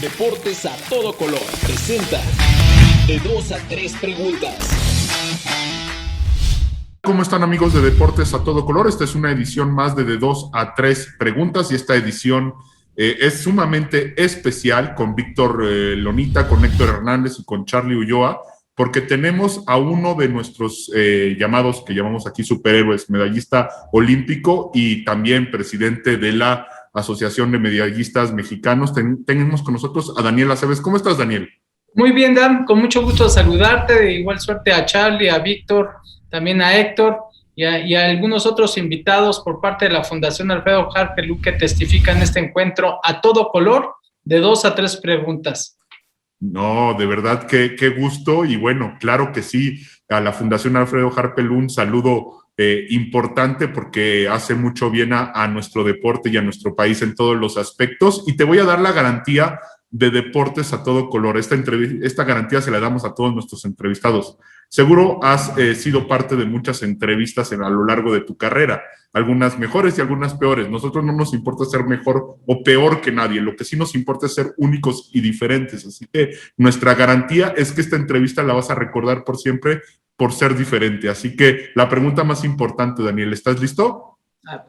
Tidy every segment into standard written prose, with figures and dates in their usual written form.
Deportes a todo color presenta de 2 a 3 preguntas. ¿Cómo están, amigos de Deportes a todo color? Esta es una edición más de 2 a 3 preguntas y esta edición es sumamente especial con Víctor Lonita, con Héctor Hernández y con Charlie Ulloa, porque tenemos a uno de nuestros llamados, que llamamos aquí superhéroes, medallista olímpico y también presidente de la Asociación de Medallistas Mexicanos. Tenemos con nosotros a Daniel Aceves. ¿Cómo estás, Daniel? Muy bien, Dan, con mucho gusto saludarte, de igual suerte a Charlie, a Víctor, también a Héctor y a algunos otros invitados por parte de la Fundación Alfredo Harpe Luque que testifican este encuentro a todo color de 2 a 3 preguntas. No, de verdad, qué gusto. Y bueno, claro que sí, a la Fundación Alfredo Harpe un saludo importante porque hace mucho bien a nuestro deporte y a nuestro país en todos los aspectos. Y te voy a dar la garantía de Deportes a todo color. Esta garantía se la damos a todos nuestros entrevistados. Seguro has sido parte de muchas entrevistas a lo largo de tu carrera, algunas mejores y algunas peores. Nosotros no nos importa ser mejor o peor que nadie, lo que sí nos importa es ser únicos y diferentes. Así que nuestra garantía es que esta entrevista la vas a recordar por siempre por ser diferente. Así que la pregunta más importante, Daniel, ¿estás listo?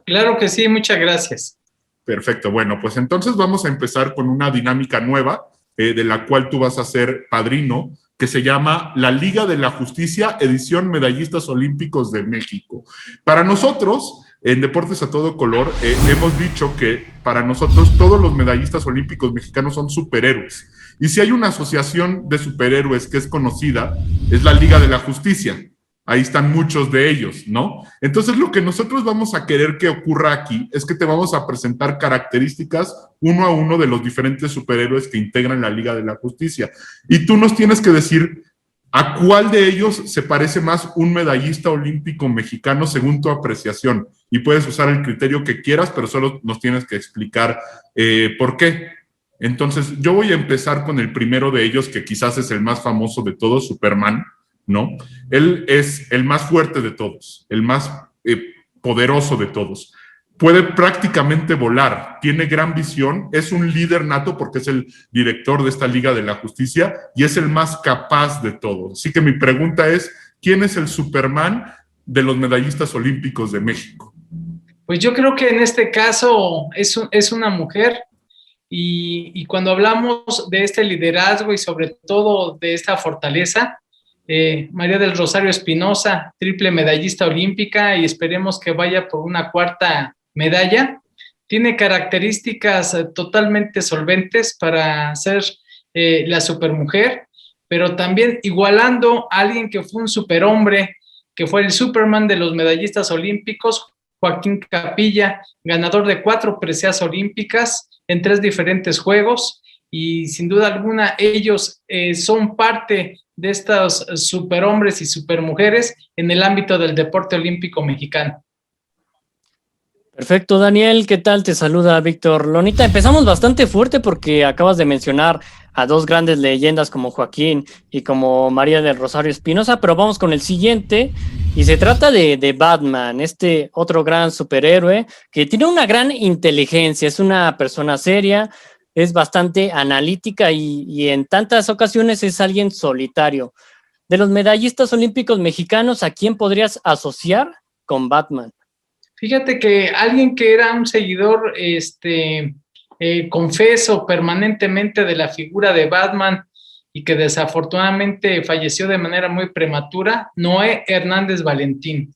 Claro que sí, muchas gracias. Perfecto, bueno, pues entonces vamos a empezar con una dinámica nueva de la cual tú vas a ser padrino, que se llama la Liga de la Justicia, edición Medallistas Olímpicos de México. Para nosotros, en Deportes a todo color, hemos dicho que para nosotros todos los medallistas olímpicos mexicanos son superhéroes. Y si hay una asociación de superhéroes que es conocida, es la Liga de la Justicia. Ahí están muchos de ellos, ¿no? Entonces, lo que nosotros vamos a querer que ocurra aquí es que te vamos a presentar características uno a uno de los diferentes superhéroes que integran la Liga de la Justicia. Y tú nos tienes que decir a cuál de ellos se parece más un medallista olímpico mexicano según tu apreciación. Y puedes usar el criterio que quieras, pero solo nos tienes que explicar por qué. Entonces, yo voy a empezar con el primero de ellos, que quizás es el más famoso de todos, Superman, ¿no? Él es el más fuerte de todos, el más poderoso de todos. Puede prácticamente volar, tiene gran visión, es un líder nato porque es el director de esta Liga de la Justicia y es el más capaz de todos. Así que mi pregunta es, ¿quién es el Superman de los medallistas olímpicos de México? Pues yo creo que en este caso es una mujer y cuando hablamos de este liderazgo y sobre todo de esta fortaleza, María del Rosario Espinosa, triple medallista olímpica y esperemos que vaya por una 4ª medalla. Tiene características totalmente solventes para ser la supermujer, pero también igualando a alguien que fue un superhombre, que fue el Superman de los medallistas olímpicos, Joaquín Capilla, ganador de 4 preseas olímpicas en 3 diferentes juegos y sin duda alguna ellos son parte de estos superhombres y supermujeres en el ámbito del deporte olímpico mexicano. Perfecto, Daniel, ¿qué tal? Te saluda Víctor Lonita. Empezamos bastante fuerte porque acabas de mencionar a 2 grandes leyendas como Joaquín y como María del Rosario Espinosa, pero vamos con el siguiente y se trata de Batman, este otro gran superhéroe que tiene una gran inteligencia, es una persona seria, es bastante analítica y en tantas ocasiones es alguien solitario. De los medallistas olímpicos mexicanos, ¿a quién podrías asociar con Batman? Fíjate que alguien que era un seguidor confeso permanentemente de la figura de Batman y que desafortunadamente falleció de manera muy prematura, Noé Hernández Valentín,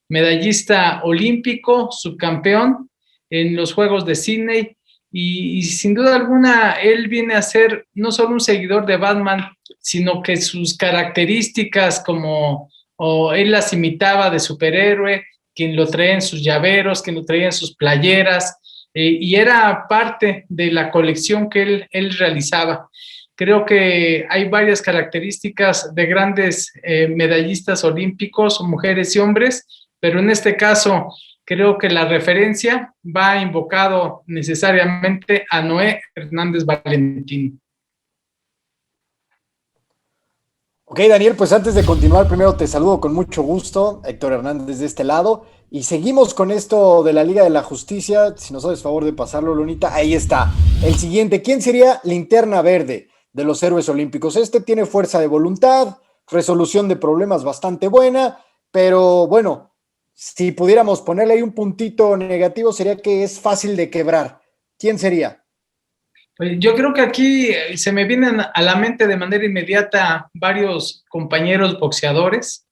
medallista olímpico, subcampeón en los Juegos de Sydney y sin duda alguna él viene a ser no solo un seguidor de Batman, sino que sus características él las imitaba de superhéroe, quien lo traía en sus llaveros, quien lo traía en sus playeras, y era parte de la colección que él realizaba. Creo que hay varias características de grandes medallistas olímpicos, mujeres y hombres, pero en este caso creo que la referencia va invocado necesariamente a Noé Hernández Valentín. Ok, Daniel, pues antes de continuar, primero te saludo con mucho gusto, Héctor Hernández de este lado, Y seguimos con esto de la Liga de la Justicia. Si nos haces favor de pasarlo, Lunita, ahí está. El siguiente, ¿quién sería Linterna Verde de los héroes olímpicos? Este tiene fuerza de voluntad, resolución de problemas bastante buena, pero bueno, si pudiéramos ponerle ahí un puntito negativo, sería que es fácil de quebrar. ¿Quién sería? Pues yo creo que aquí se me vienen a la mente de manera inmediata varios compañeros boxeadores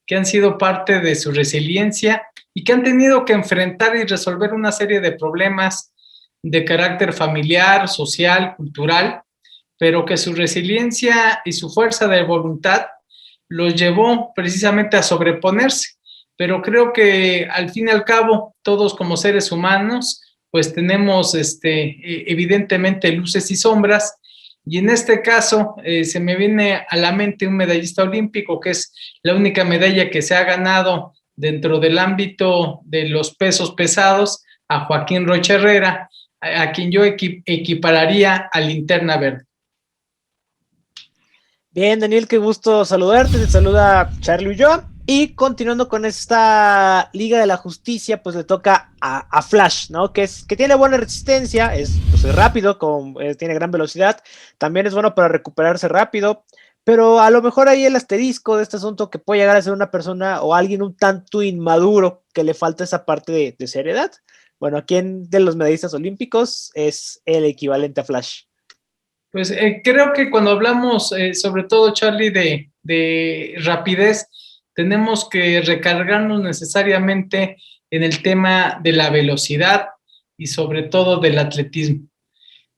que han sido parte de su resiliencia y que han tenido que enfrentar y resolver una serie de problemas de carácter familiar, social, cultural, pero que su resiliencia y su fuerza de voluntad los llevó precisamente a sobreponerse. Pero creo que al fin y al cabo, todos como seres humanos, pues tenemos evidentemente luces y sombras, y en este caso se me viene a la mente un medallista olímpico, que es la única medalla que se ha ganado dentro del ámbito de los pesos pesados, a Joaquín Rocha Herrera, a quien yo equipararía a Linterna Verde. Bien, Daniel, qué gusto saludarte. Te saluda Charlie Ulloa. Y continuando con esta Liga de la Justicia, pues le toca a Flash, ¿no? Que tiene buena resistencia, es rápido, tiene gran velocidad, también es bueno para recuperarse rápido, pero a lo mejor ahí el asterisco de este asunto que puede llegar a ser una persona o alguien un tanto inmaduro que le falta esa parte de seriedad. Bueno, ¿a quién de los medallistas olímpicos es el equivalente a Flash? Pues creo que cuando hablamos, sobre todo, Charlie, de rapidez, tenemos que recargarnos necesariamente en el tema de la velocidad y sobre todo del atletismo.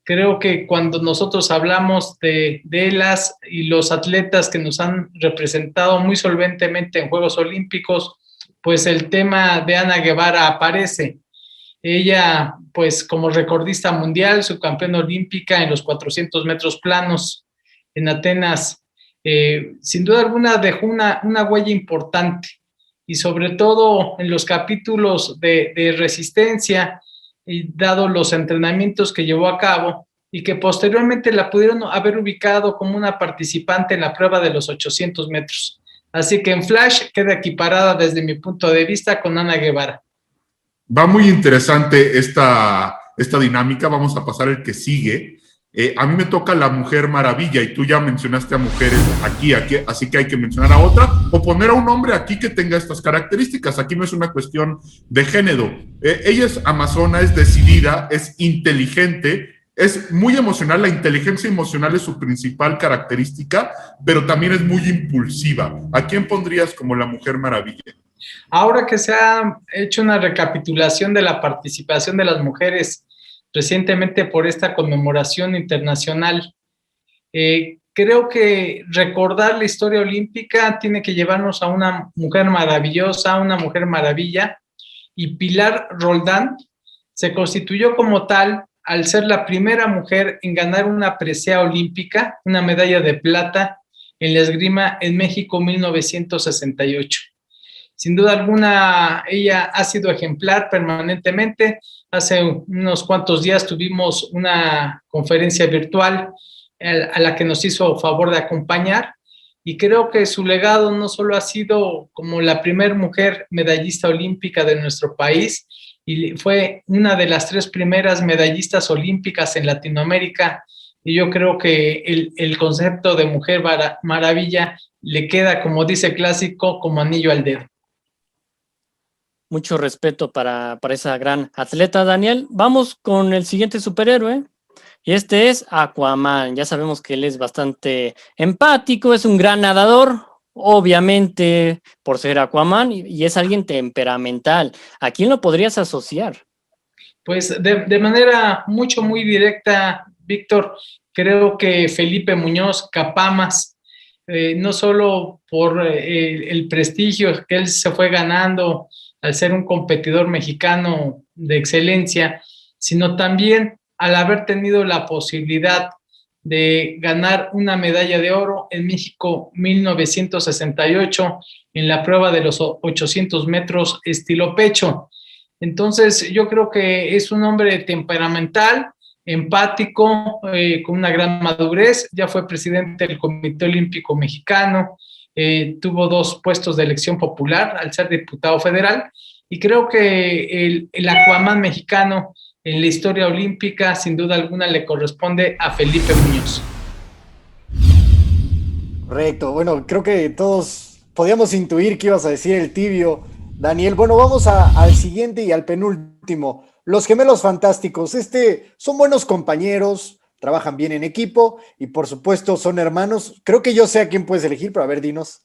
Creo que cuando nosotros hablamos de las y los atletas que nos han representado muy solventemente en Juegos Olímpicos, pues el tema de Ana Guevara aparece. Ella, pues como recordista mundial, subcampeona olímpica en los 400 metros planos en Atenas, sin duda alguna dejó una huella importante, y sobre todo en los capítulos de resistencia, y dado los entrenamientos que llevó a cabo, y que posteriormente la pudieron haber ubicado como una participante en la prueba de los 800 metros. Así que en Flash queda equiparada desde mi punto de vista con Ana Guevara. Va muy interesante esta dinámica. Vamos a pasar el que sigue. A mí me toca la Mujer Maravilla, y tú ya mencionaste a mujeres aquí, así que hay que mencionar a otra o poner a un hombre aquí que tenga estas características. Aquí no es una cuestión de género. Ella es amazona, es decidida, es inteligente, es muy emocional. La inteligencia emocional es su principal característica, pero también es muy impulsiva. ¿A quién pondrías como la Mujer Maravilla? Ahora que se ha hecho una recapitulación de la participación de las mujeres recientemente por esta conmemoración internacional, creo que recordar la historia olímpica tiene que llevarnos a una mujer maravillosa, una mujer maravilla, y Pilar Roldán se constituyó como tal al ser la primera mujer en ganar una presea olímpica, una medalla de plata en la esgrima en México 1968. Sin duda alguna, ella ha sido ejemplar permanentemente. Hace unos cuantos días tuvimos una conferencia virtual a la que nos hizo favor de acompañar, y creo que su legado no solo ha sido como la primera mujer medallista olímpica de nuestro país, y fue una de las 3 primeras medallistas olímpicas en Latinoamérica, y yo creo que el concepto de Mujer Maravilla le queda, como dice el clásico, como anillo al dedo. Mucho respeto para esa gran atleta, Daniel. Vamos con el siguiente superhéroe, y este es Aquaman. Ya sabemos que él es bastante empático, es un gran nadador, obviamente por ser Aquaman, y es alguien temperamental. ¿A quién lo podrías asociar? Pues de manera muy directa, Víctor, creo que Felipe Muñoz Capamas, no solo por el prestigio que él se fue ganando al ser un competidor mexicano de excelencia, sino también al haber tenido la posibilidad de ganar una medalla de oro en México 1968 en la prueba de los 800 metros estilo pecho. Entonces yo creo que es un hombre temperamental, empático, con una gran madurez. Ya fue presidente del Comité Olímpico Mexicano, tuvo 2 puestos de elección popular al ser diputado federal, Y creo que el Aquaman mexicano en la historia olímpica, sin duda alguna, le corresponde a Felipe Muñoz. Correcto, bueno, creo que todos podíamos intuir que ibas a decir el tibio, Daniel. Bueno, vamos al siguiente y al penúltimo. Los gemelos fantásticos, son buenos compañeros, trabajan bien en equipo y por supuesto son hermanos. Creo que yo sé a quién puedes elegir, pero a ver, dinos.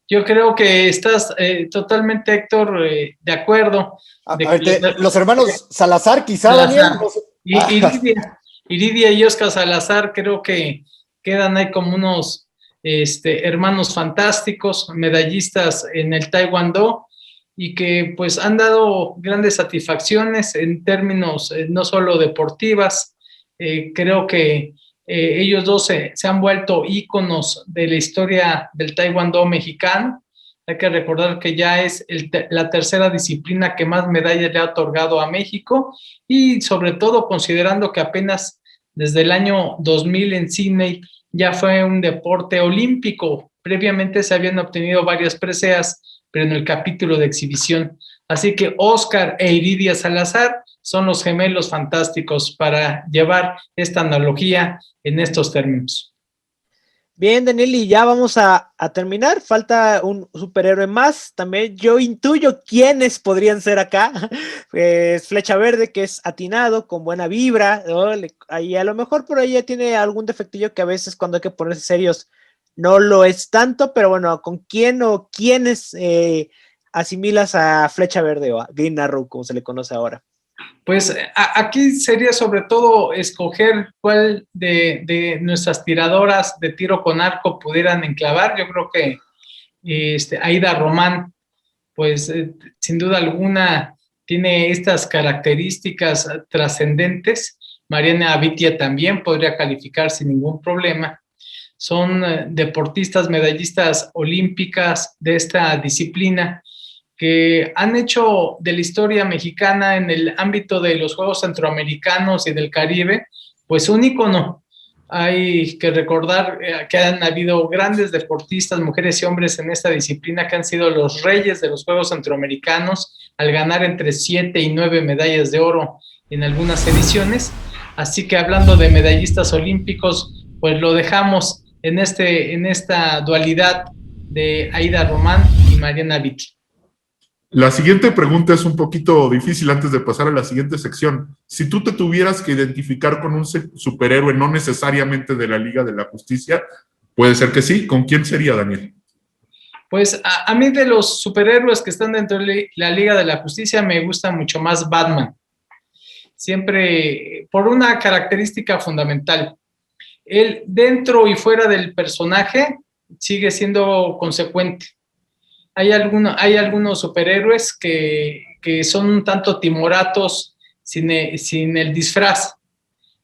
Yo creo que estás totalmente, Héctor, de acuerdo. A ver, los hermanos Salazar, quizá, Salazar. Daniel. No sé. Iridia y Oscar Salazar creo que quedan ahí como unos hermanos fantásticos, medallistas en el Taekwondo, y que pues han dado grandes satisfacciones en términos no solo deportivas. Creo que ellos dos se han vuelto íconos de la historia del Taekwondo mexicano. Hay que recordar que ya es la tercera disciplina que más medallas le ha otorgado a México, y sobre todo considerando que apenas desde el año 2000 en Sydney ya fue un deporte olímpico. Previamente se habían obtenido varias preseas, pero en el capítulo de exhibición. Así que Oscar e Iridia Salazar son los gemelos fantásticos para llevar esta analogía en estos términos. Bien, Daniel, y ya vamos a terminar. Falta un superhéroe más. También yo intuyo quiénes podrían ser acá. Flecha Verde, que es atinado, con buena vibra, ¿no? Ahí a lo mejor por ahí ya tiene algún defectillo que a veces cuando hay que ponerse serios no lo es tanto, pero bueno, ¿con quién o quiénes asimilas a Flecha Verde o a Green Arrow, como se le conoce ahora? Pues aquí sería sobre todo escoger cuál de nuestras tiradoras de tiro con arco pudieran enclavar. Yo creo que Aida Román, pues sin duda alguna tiene estas características trascendentes. Mariana Abitia también podría calificar sin ningún problema. Son deportistas, medallistas olímpicas de esta disciplina, que han hecho de la historia mexicana en el ámbito de los Juegos Centroamericanos y del Caribe, pues un ícono. Hay que recordar que han habido grandes deportistas, mujeres y hombres en esta disciplina, que han sido los reyes de los Juegos Centroamericanos al ganar entre 7 y 9 medallas de oro en algunas ediciones. Así que hablando de medallistas olímpicos, pues lo dejamos en esta dualidad de Aida Román y Mariana Vitti. La siguiente pregunta es un poquito difícil antes de pasar a la siguiente sección. Si tú te tuvieras que identificar con un superhéroe, no necesariamente de la Liga de la Justicia, puede ser que sí. ¿Con quién sería, Daniel? Pues a mí, de los superhéroes que están dentro de la Liga de la Justicia, me gusta mucho más Batman. Siempre por una característica fundamental. Él, dentro y fuera del personaje, sigue siendo consecuente. Hay algunos superhéroes que son un tanto timoratos sin el disfraz.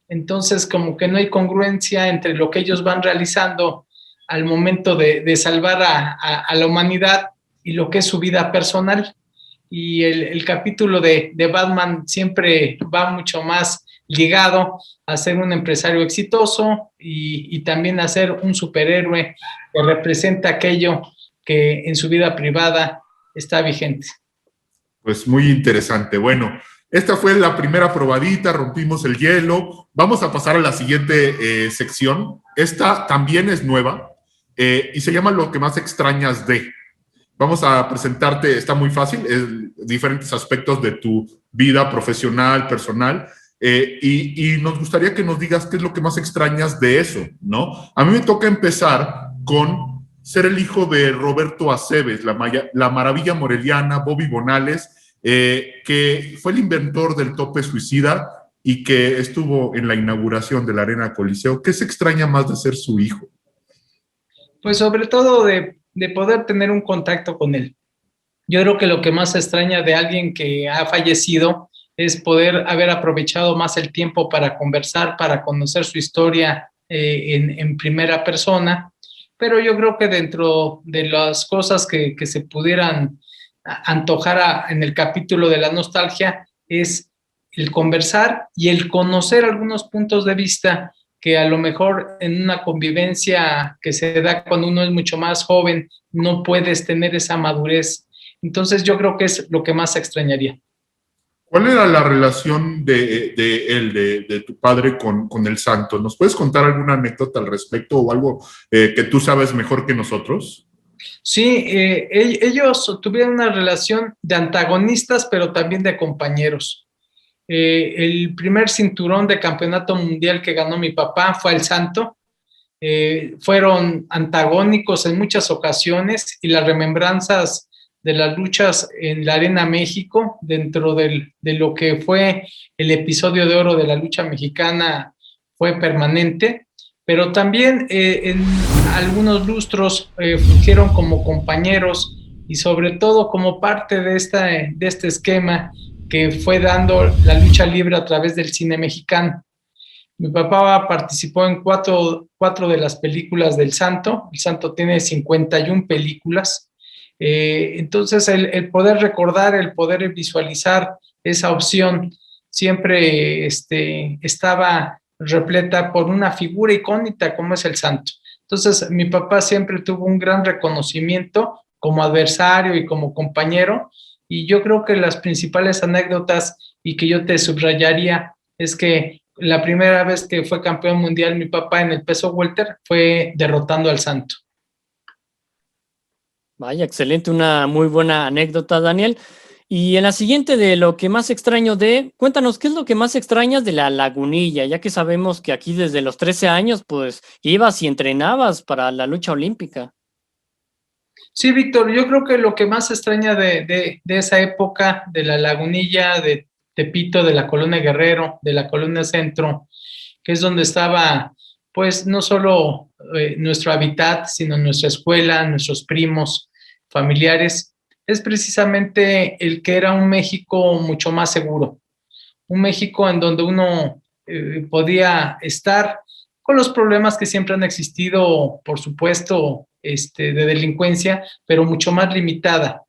Entonces, como que no hay congruencia entre lo que ellos van realizando al momento de salvar a la humanidad y lo que es su vida personal. Y el capítulo de Batman siempre va mucho más ligado a ser un empresario exitoso y también a ser un superhéroe que representa aquello que en su vida privada está vigente. Pues muy interesante. Bueno, esta fue la primera probadita, rompimos el hielo. Vamos a pasar a la siguiente sección. Esta también es nueva y se llama Lo que más extrañas de. Vamos a presentarte, está muy fácil, diferentes aspectos de tu vida profesional, personal, y nos gustaría que nos digas qué es lo que más extrañas de eso, ¿no? A mí me toca empezar con ser el hijo de Roberto Aceves, la maravilla moreliana, Bobby Bonales, que fue el inventor del tope suicida y que estuvo en la inauguración de la Arena Coliseo. ¿Qué se extraña más de ser su hijo? Pues sobre todo de poder tener un contacto con él. Yo creo que lo que más extraña de alguien que ha fallecido es poder haber aprovechado más el tiempo para conversar, para conocer su historia en primera persona. Pero yo creo que dentro de las cosas que se pudieran antojar en el capítulo de la nostalgia es el conversar y el conocer algunos puntos de vista que a lo mejor en una convivencia que se da cuando uno es mucho más joven no puedes tener esa madurez Entonces yo creo que es lo que más extrañaría. ¿Cuál era la relación de tu padre con el santo? ¿Nos puedes contar alguna anécdota al respecto o algo que tú sabes mejor que nosotros? Sí, ellos tuvieron una relación de antagonistas, pero también de compañeros. El primer cinturón de campeonato mundial que ganó mi papá fue el Santo. Fueron antagónicos en muchas ocasiones y las remembranzas de las luchas en la Arena México, dentro de lo que fue el episodio de oro de la lucha mexicana, fue permanente, pero también en algunos lustros fungieron como compañeros y sobre todo como parte de este esquema que fue dando la lucha libre a través del cine mexicano. Mi papá participó en cuatro de las películas del Santo. El Santo tiene 51 películas. Entonces, el poder recordar, el poder visualizar esa opción siempre estaba repleta por una figura icónica como es el Santo. Entonces, mi papá siempre tuvo un gran reconocimiento como adversario y como compañero, y yo creo que las principales anécdotas y que yo te subrayaría es que la primera vez que fue campeón mundial mi papá en el peso welter fue derrotando al Santo. Vaya, excelente, una muy buena anécdota, Daniel. Y en la siguiente de lo que más extraño cuéntanos, ¿qué es lo que más extrañas de la Lagunilla? Ya que sabemos que aquí desde los 13 años, pues, ibas y entrenabas para la lucha olímpica. Sí, Víctor, yo creo que lo que más extraña de esa época, de la Lagunilla, de Tepito, de la Colonia Guerrero, de la Colonia Centro, que es donde estaba, pues, no solo nuestro hábitat, sino nuestra escuela, nuestros primos, familiares, es precisamente el que era un México mucho más seguro, un México en donde uno podía estar con los problemas que siempre han existido, por supuesto, de delincuencia, pero mucho más limitada.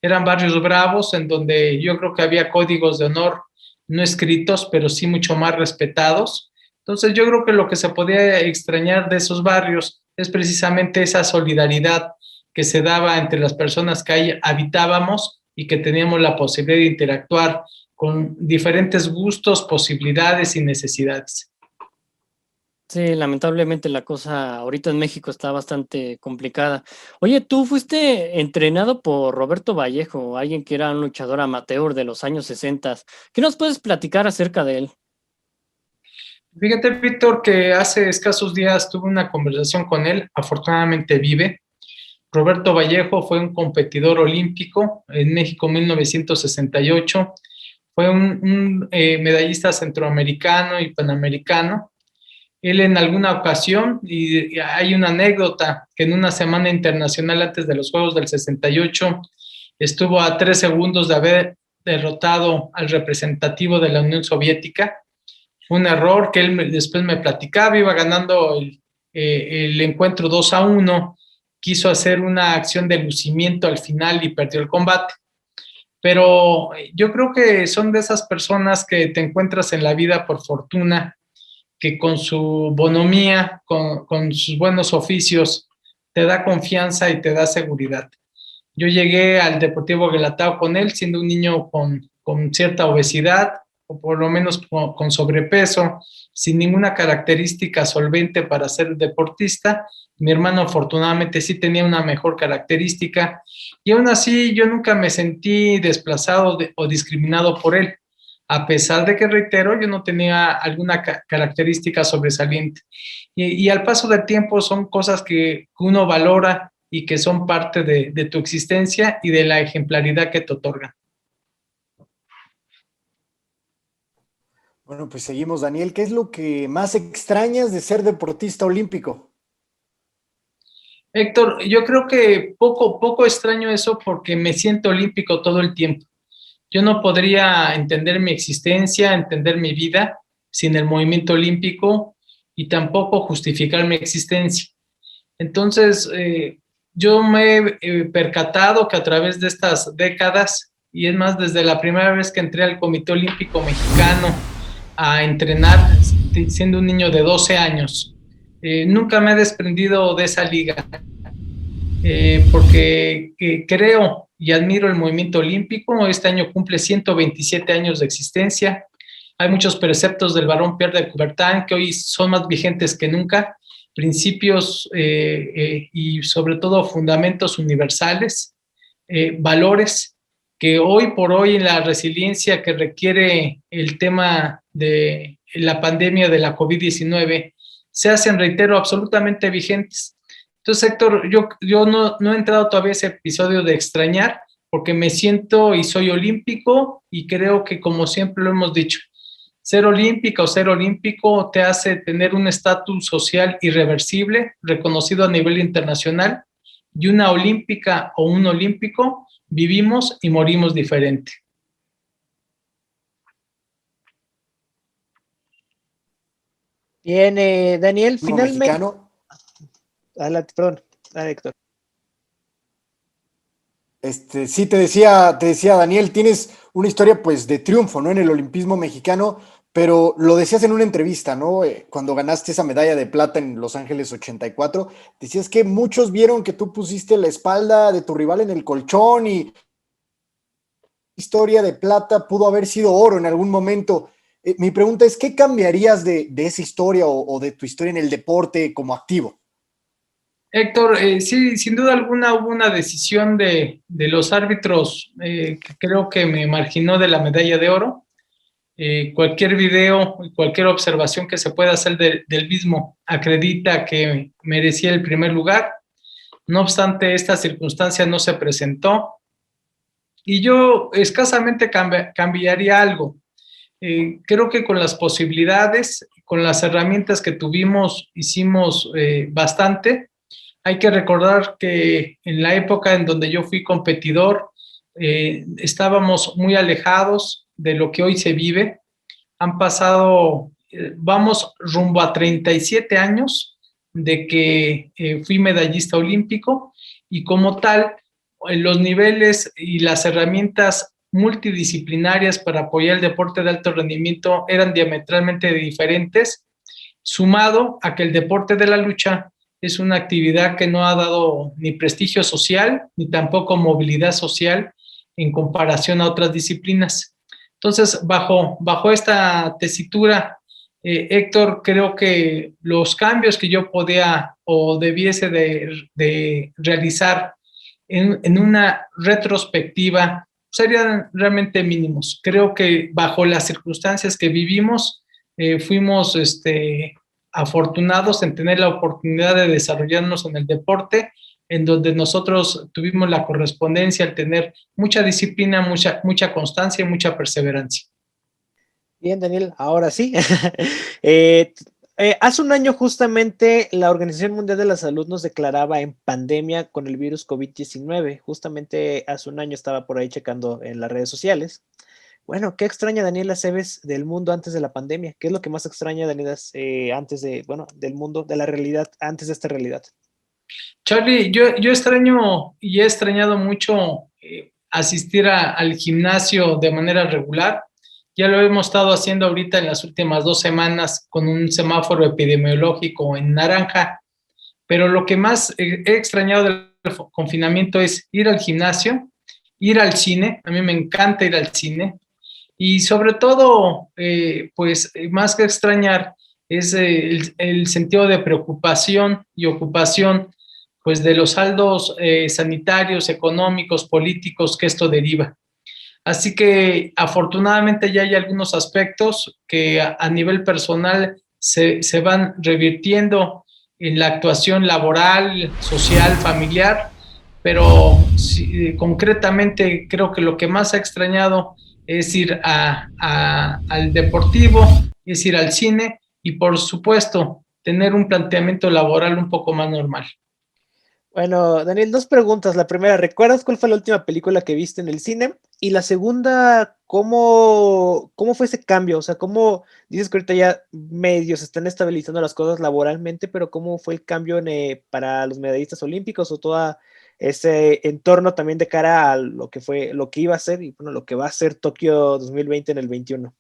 Eran barrios bravos en donde yo creo que había códigos de honor no escritos, pero sí mucho más respetados. Entonces yo creo que lo que se podía extrañar de esos barrios es precisamente esa solidaridad que se daba entre las personas que ahí habitábamos y que teníamos la posibilidad de interactuar con diferentes gustos, posibilidades y necesidades. Sí, lamentablemente la cosa ahorita en México está bastante complicada. Oye, tú fuiste entrenado por Roberto Vallejo, alguien que era un luchador amateur de los años 60. ¿Qué nos puedes platicar acerca de él? Fíjate, Víctor, que hace escasos días tuve una conversación con él, afortunadamente vive. Roberto Vallejo fue un competidor olímpico en México 1968, fue un medallista centroamericano y panamericano. Él en alguna ocasión, y hay una anécdota, que en una semana internacional antes de los Juegos del 68, estuvo a 3 segundos de haber derrotado al representativo de la Unión Soviética. Fue un error que él después me platicaba, iba ganando el encuentro 2-1, quiso hacer una acción de lucimiento al final y perdió el combate. Pero yo creo que son de esas personas que te encuentras en la vida por fortuna, que con su bonomía, con sus buenos oficios, te da confianza y te da seguridad. Yo llegué al Deportivo Guelatao con él, siendo un niño con cierta obesidad, o por lo menos con sobrepeso, sin ninguna característica solvente para ser deportista. Mi hermano afortunadamente sí tenía una mejor característica, y aún así yo nunca me sentí desplazado o discriminado por él, a pesar de que, reitero, yo no tenía alguna característica sobresaliente. Y al paso del tiempo son cosas que uno valora y que son parte de tu existencia y de la ejemplaridad que te otorgan. Bueno, pues seguimos, Daniel. ¿Qué es lo que más extrañas de ser deportista olímpico? Héctor, yo creo que poco extraño eso porque me siento olímpico todo el tiempo. Yo no podría entender mi existencia, entender mi vida sin el movimiento olímpico y tampoco justificar mi existencia. Entonces, yo me he percatado que a través de estas décadas, y es más, desde la primera vez que entré al Comité Olímpico Mexicano a entrenar, siendo un niño de 12 años, nunca me he desprendido de esa liga, porque creo y admiro el movimiento olímpico. Este año cumple 127 años de existencia. Hay muchos preceptos del barón Pierre de Coubertin que hoy son más vigentes que nunca, principios y sobre todo fundamentos universales, valores que hoy por hoy en la resiliencia que requiere el tema de la pandemia de la COVID-19 se hacen, reitero, absolutamente vigentes. Entonces, Héctor, yo no he entrado todavía a ese episodio de extrañar, porque me siento y soy olímpico y creo que, como siempre lo hemos dicho, ser olímpica o ser olímpico te hace tener un estatus social irreversible, reconocido a nivel internacional, y una olímpica o un olímpico vivimos y morimos diferente. Bien, Daniel, finalmente. Mexicano. Adelante, perdón, Héctor. Sí, te decía Daniel, tienes una historia pues de triunfo, ¿no? En el olimpismo mexicano, pero lo decías en una entrevista, ¿no? Cuando ganaste esa medalla de plata en Los Ángeles 84, decías que muchos vieron que tú pusiste la espalda de tu rival en el colchón y historia de plata pudo haber sido oro en algún momento. Mi pregunta es, ¿qué cambiarías de esa historia o de tu historia en el deporte como activo? Héctor, sí, sin duda alguna hubo una decisión de los árbitros que creo que me marginó de la medalla de oro. Cualquier video y cualquier observación que se pueda hacer del mismo acredita que merecía el primer lugar. No obstante, esta circunstancia no se presentó y yo escasamente cambiaría algo. Creo que con las posibilidades, con las herramientas que tuvimos, hicimos bastante. Hay que recordar que en la época en donde yo fui competidor, estábamos muy alejados de lo que hoy se vive. Han pasado, vamos rumbo a 37 años de que fui medallista olímpico y como tal, los niveles y las herramientas multidisciplinarias para apoyar el deporte de alto rendimiento eran diametralmente diferentes, sumado a que el deporte de la lucha es una actividad que no ha dado ni prestigio social ni tampoco movilidad social en comparación a otras disciplinas. Entonces, bajo esta tesitura, Héctor, creo que los cambios que yo podía o debiese de realizar en una retrospectiva serían realmente mínimos. Creo que bajo las circunstancias que vivimos, fuimos afortunados en tener la oportunidad de desarrollarnos en el deporte, en donde nosotros tuvimos la correspondencia al tener mucha disciplina, mucha constancia y mucha perseverancia. Bien, Daniel, ahora sí. Hace un año justamente la Organización Mundial de la Salud nos declaraba en pandemia con el virus COVID-19. Justamente hace un año estaba por ahí checando en las redes sociales. Bueno, ¿qué extraña Daniel Aceves del mundo antes de la pandemia? ¿Qué es lo que más extraña Daniel antes del mundo, de la realidad, antes de esta realidad? Charlie, yo extraño y he extrañado mucho asistir al gimnasio de manera regular. Ya lo hemos estado haciendo ahorita en las últimas 2 semanas con un semáforo epidemiológico en naranja, pero lo que más he extrañado del confinamiento es ir al gimnasio, ir al cine. A mí me encanta ir al cine. Y sobre todo, pues más que extrañar, es el sentido de preocupación y ocupación, pues de los saldos sanitarios, económicos, políticos que esto deriva. Así que afortunadamente ya hay algunos aspectos que a nivel personal se van revirtiendo en la actuación laboral, social, familiar, pero sí, concretamente creo que lo que más ha extrañado es ir al deportivo, es ir al cine y por supuesto tener un planteamiento laboral un poco más normal. Bueno, Daniel, 2 preguntas. La primera, ¿recuerdas cuál fue la última película que viste en el cine? Y la segunda, ¿cómo fue ese cambio? O sea, ¿cómo dices que ahorita ya medio se están estabilizando las cosas laboralmente, pero cómo fue el cambio para los medallistas olímpicos o todo ese entorno también de cara a lo que iba a ser y bueno, lo que va a ser Tokio 2020 en el 21?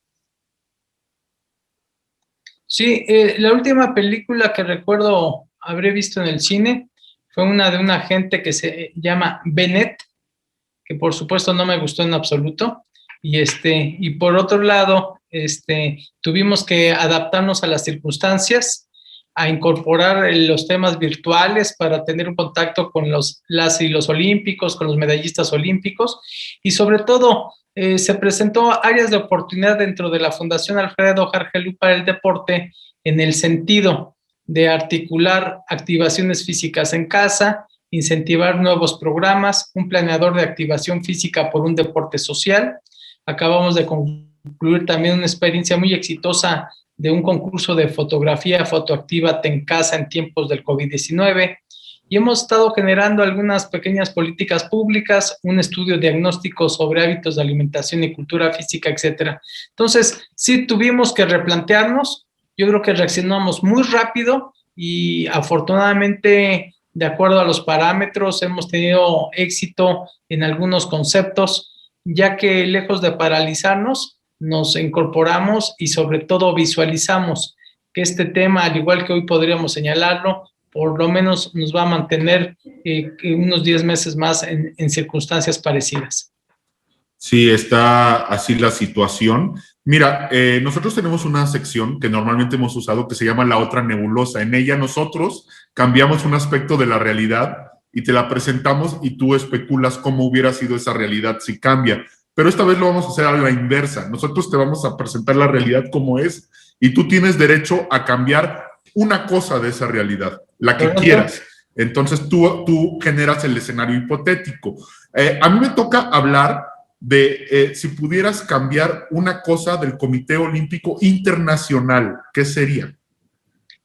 Sí, la última película que recuerdo habré visto en el cine fue una de un agente que se llama Bennett, que por supuesto no me gustó en absoluto. Y por otro lado, tuvimos que adaptarnos a las circunstancias, a incorporar los temas virtuales para tener un contacto con las y los olímpicos, con los medallistas olímpicos, y sobre todo se presentó áreas de oportunidad dentro de la Fundación Alfredo Hargelú para el deporte, en el sentido de articular activaciones físicas en casa, incentivar nuevos programas, un planeador de activación física por un deporte social. Acabamos de concluir también una experiencia muy exitosa de un concurso de fotografía fotoactívate en casa en tiempos del COVID-19, y hemos estado generando algunas pequeñas políticas públicas, un estudio diagnóstico sobre hábitos de alimentación y cultura física, etcétera. Entonces, sí tuvimos que replantearnos. Yo creo que reaccionamos muy rápido y afortunadamente, de acuerdo a los parámetros, hemos tenido éxito en algunos conceptos, ya que lejos de paralizarnos, nos incorporamos y sobre todo visualizamos que este tema, al igual que hoy podríamos señalarlo, por lo menos nos va a mantener unos 10 meses más en circunstancias parecidas. Sí, está así la situación. Mira, nosotros tenemos una sección que normalmente hemos usado que se llama La Otra Nebulosa. En ella nosotros cambiamos un aspecto de la realidad y te la presentamos y tú especulas cómo hubiera sido esa realidad si cambia. Pero esta vez lo vamos a hacer a la inversa. Nosotros te vamos a presentar la realidad como es y tú tienes derecho a cambiar una cosa de esa realidad, la que quieras. Entonces tú generas el escenario hipotético. A mí me toca hablar de si pudieras cambiar una cosa del Comité Olímpico Internacional, ¿qué sería?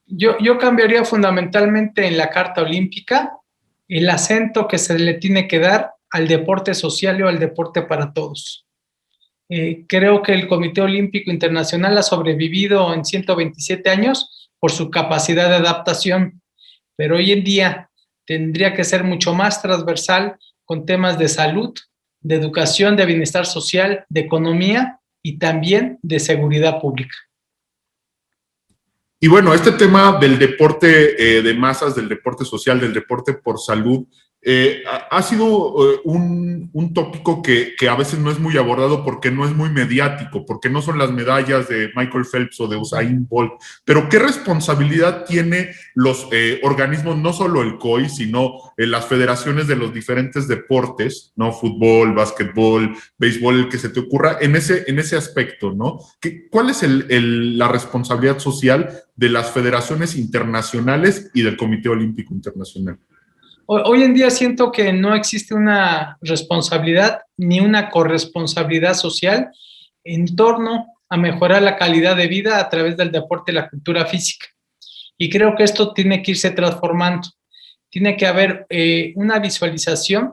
Yo cambiaría fundamentalmente en la Carta Olímpica el acento que se le tiene que dar al deporte social o al deporte para todos. Creo que el Comité Olímpico Internacional ha sobrevivido en 127 años por su capacidad de adaptación, pero hoy en día tendría que ser mucho más transversal con temas de salud, de educación, de bienestar social, de economía y también de seguridad pública. Y bueno, este tema del deporte de masas, del deporte social, del deporte por salud, ha sido un tópico que a veces no es muy abordado porque no es muy mediático, porque no son las medallas de Michael Phelps o de Usain Bolt. Pero ¿qué responsabilidad tienen los organismos, no solo el COI, sino las federaciones de los diferentes deportes, ¿no? Fútbol, básquetbol, béisbol, el que se te ocurra, en ese aspecto, ¿no? ¿Cuál es la responsabilidad social de las federaciones internacionales y del Comité Olímpico Internacional? Hoy en día siento que no existe una responsabilidad ni una corresponsabilidad social en torno a mejorar la calidad de vida a través del deporte y la cultura física. Y creo que esto tiene que irse transformando. Tiene que haber una visualización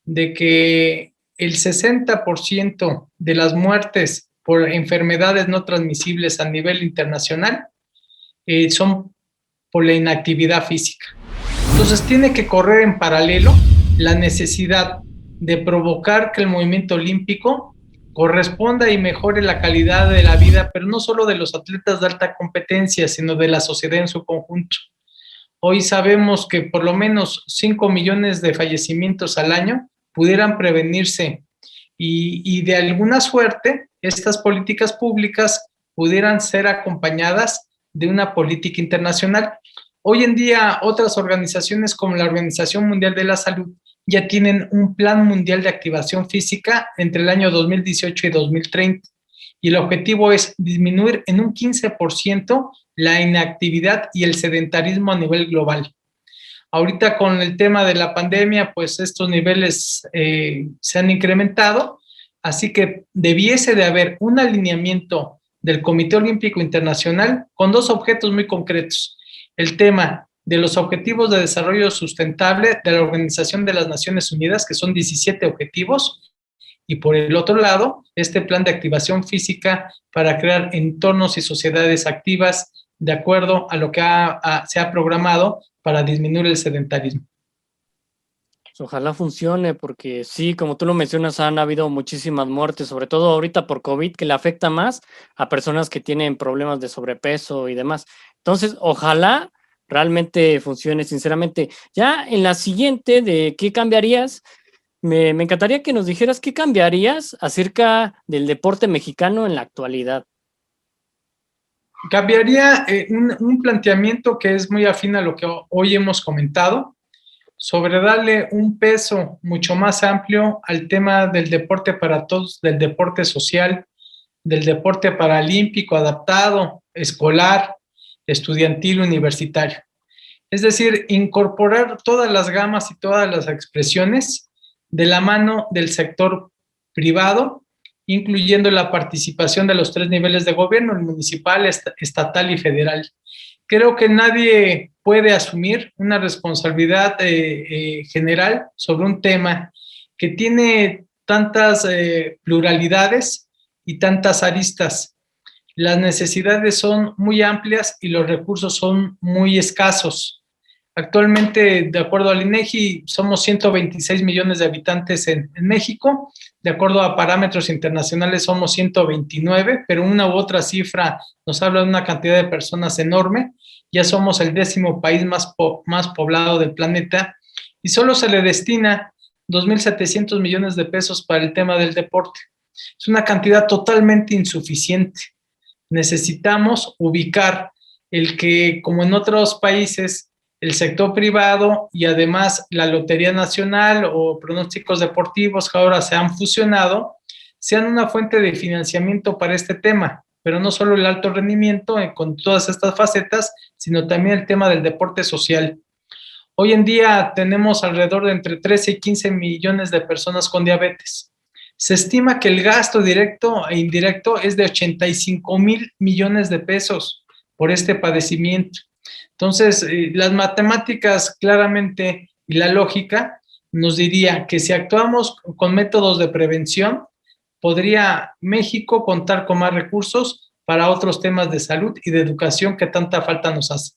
de que el 60% de las muertes por enfermedades no transmisibles a nivel internacional son por la inactividad física. Entonces tiene que correr en paralelo la necesidad de provocar que el movimiento olímpico corresponda y mejore la calidad de la vida, pero no solo de los atletas de alta competencia, sino de la sociedad en su conjunto. Hoy sabemos que por lo menos 5 millones de fallecimientos al año pudieran prevenirse y de alguna suerte estas políticas públicas pudieran ser acompañadas de una política internacional. Hoy en día otras organizaciones como la Organización Mundial de la Salud ya tienen un plan mundial de activación física entre el año 2018 y 2030 y el objetivo es disminuir en un 15% la inactividad y el sedentarismo a nivel global. Ahorita con el tema de la pandemia, pues estos niveles se han incrementado, así que debiese de haber un alineamiento del Comité Olímpico Internacional con dos objetos muy concretos. El tema de los Objetivos de Desarrollo Sustentable de la Organización de las Naciones Unidas, que son 17 objetivos, y por el otro lado, este plan de activación física para crear entornos y sociedades activas de acuerdo a lo que se ha programado para disminuir el sedentarismo. Ojalá funcione, porque sí, como tú lo mencionas, han habido muchísimas muertes, sobre todo ahorita por COVID, que le afecta más a personas que tienen problemas de sobrepeso y demás. Entonces, ojalá realmente funcione, sinceramente. Ya en la siguiente de qué cambiarías, me encantaría que nos dijeras qué cambiarías acerca del deporte mexicano en la actualidad. Cambiaría un planteamiento que es muy afín a lo que hoy hemos comentado, sobre darle un peso mucho más amplio al tema del deporte para todos, del deporte social, del deporte paralímpico adaptado, escolar, estudiantil, universitario. Es decir, incorporar todas las gamas y todas las expresiones de la mano del sector privado, incluyendo la participación de los 3 niveles de gobierno, el municipal, estatal y federal. Creo que nadie puede asumir una responsabilidad general sobre un tema que tiene tantas pluralidades y tantas aristas. Las necesidades son muy amplias y los recursos son muy escasos. Actualmente, de acuerdo al INEGI, somos 126 millones de habitantes en México. De acuerdo a parámetros internacionales, somos 129, pero una u otra cifra nos habla de una cantidad de personas enorme. Ya somos el 10º país más poblado del planeta y solo se le destina 2.700 millones de pesos para el tema del deporte. Es una cantidad totalmente insuficiente. Necesitamos ubicar el que, como en otros países, el sector privado y además la Lotería Nacional o pronósticos deportivos que ahora se han fusionado, sean una fuente de financiamiento para este tema, pero no solo el alto rendimiento con todas estas facetas, sino también el tema del deporte social. Hoy en día tenemos alrededor de entre 13 y 15 millones de personas con diabetes. Se estima que el gasto directo e indirecto es de 85,000 millones de pesos por este padecimiento. Entonces, las matemáticas claramente y la lógica nos diría que si actuamos con métodos de prevención, podría México contar con más recursos para otros temas de salud y de educación que tanta falta nos hace.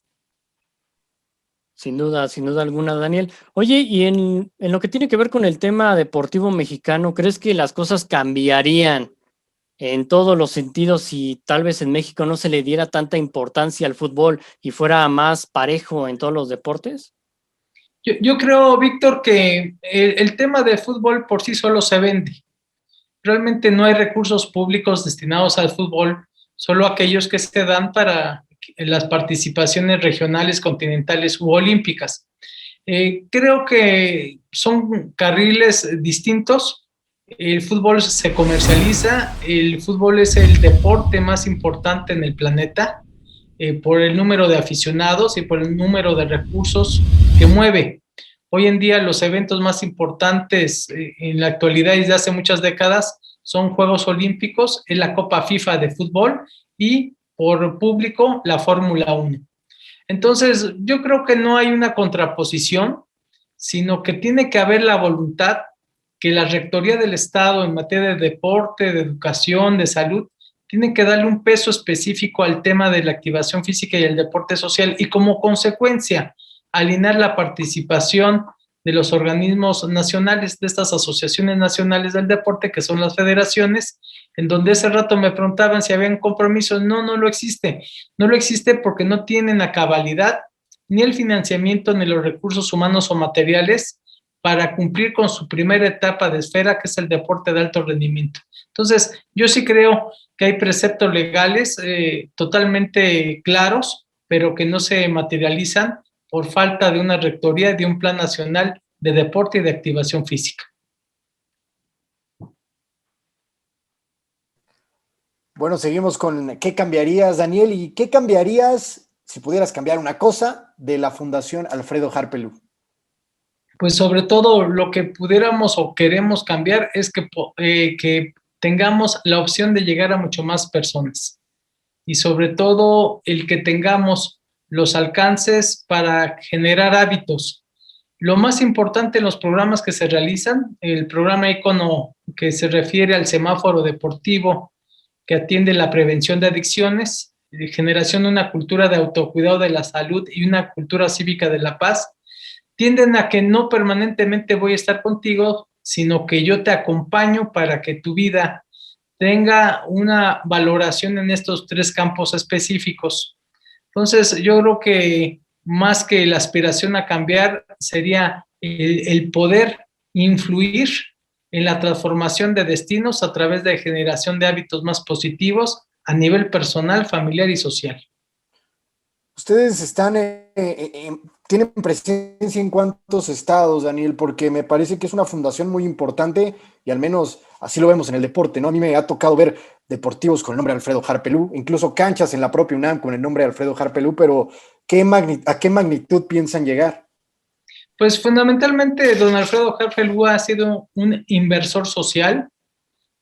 Sin duda alguna, Daniel. Oye, y en lo que tiene que ver con el tema deportivo mexicano, ¿crees que las cosas cambiarían en todos los sentidos si tal vez en México no se le diera tanta importancia al fútbol y fuera más parejo en todos los deportes? Yo creo, Víctor, que el tema de fútbol por sí solo se vende. Realmente no hay recursos públicos destinados al fútbol, solo aquellos que se dan para las participaciones regionales, continentales u olímpicas. Creo que son carriles distintos. El fútbol se comercializa, el fútbol es el deporte más importante en el planeta por el número de aficionados y por el número de recursos que mueve. Hoy en día los eventos más importantes en la actualidad y desde hace muchas décadas son Juegos Olímpicos, es la Copa FIFA de fútbol y por público la Fórmula 1. Entonces yo creo que no hay una contraposición, sino que tiene que haber la voluntad que la Rectoría del Estado en materia de deporte, de educación, de salud, tiene que darle un peso específico al tema de la activación física y el deporte social y como consecuencia alinear la participación de los organismos nacionales, de estas asociaciones nacionales del deporte, que son las federaciones, en donde hace rato me preguntaban si habían compromisos. No lo existe. No lo existe porque no tienen la cabalidad, ni el financiamiento, ni los recursos humanos o materiales para cumplir con su primera etapa de esfera, que es el deporte de alto rendimiento. Entonces, yo sí creo que hay preceptos legales totalmente claros, pero que no se materializan por falta de una rectoría y de un plan nacional de deporte y de activación física. Bueno, seguimos con ¿qué cambiarías, Daniel? ¿Y qué cambiarías, si pudieras cambiar una cosa, de la Fundación Alfredo Harpelú? Pues sobre todo lo que pudiéramos o queremos cambiar es que tengamos la opción de llegar a mucho más personas y sobre todo el que tengamos los alcances para generar hábitos. Lo más importante en los programas que se realizan, el programa Ícono que se refiere al semáforo deportivo que atiende la prevención de adicciones, generación de una cultura de autocuidado de la salud y una cultura cívica de la paz, tienden a que no permanentemente voy a estar contigo, sino que yo te acompaño para que tu vida tenga una valoración en estos 3 campos específicos. Entonces, yo creo que más que la aspiración a cambiar sería el poder influir en la transformación de destinos a través de generación de hábitos más positivos a nivel personal, familiar y social. Ustedes están, tienen presencia en cuántos estados, Daniel, porque me parece que es una fundación muy importante y al menos así lo vemos en el deporte, ¿no? A mí me ha tocado ver deportivos con el nombre de Alfredo Harpelú, incluso canchas en la propia UNAM con el nombre de Alfredo Harpelú, pero ¿a qué magnitud piensan llegar? Pues fundamentalmente don Alfredo Harpelú ha sido un inversor social,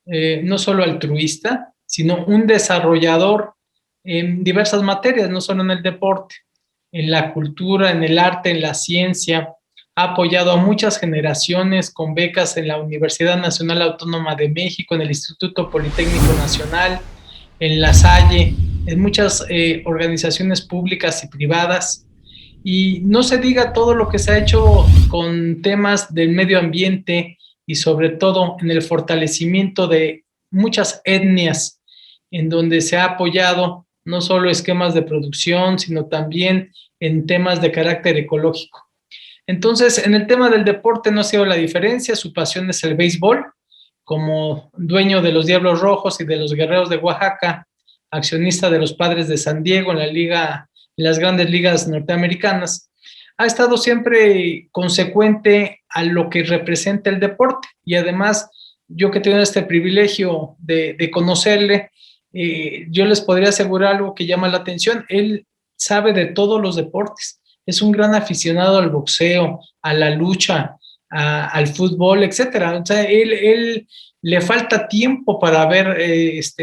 no solo altruista, sino un desarrollador en diversas materias, no solo en el deporte, en la cultura, en el arte, en la ciencia. Ha apoyado a muchas generaciones con becas en la Universidad Nacional Autónoma de México, en el Instituto Politécnico Nacional, en la Salle, en muchas organizaciones públicas y privadas. Y no se diga todo lo que se ha hecho con temas del medio ambiente y sobre todo en el fortalecimiento de muchas etnias en donde se ha apoyado no solo esquemas de producción, sino también en temas de carácter ecológico. Entonces, en el tema del deporte no ha sido la diferencia, su pasión es el béisbol, como dueño de los Diablos Rojos y de los Guerreros de Oaxaca, accionista de los Padres de San Diego en las grandes ligas norteamericanas, ha estado siempre consecuente a lo que representa el deporte y además yo que tengo este privilegio de conocerle, yo les podría asegurar algo que llama la atención. Él sabe de todos los deportes, es un gran aficionado al boxeo, a la lucha, al fútbol, etcétera. O sea, él le falta tiempo para ver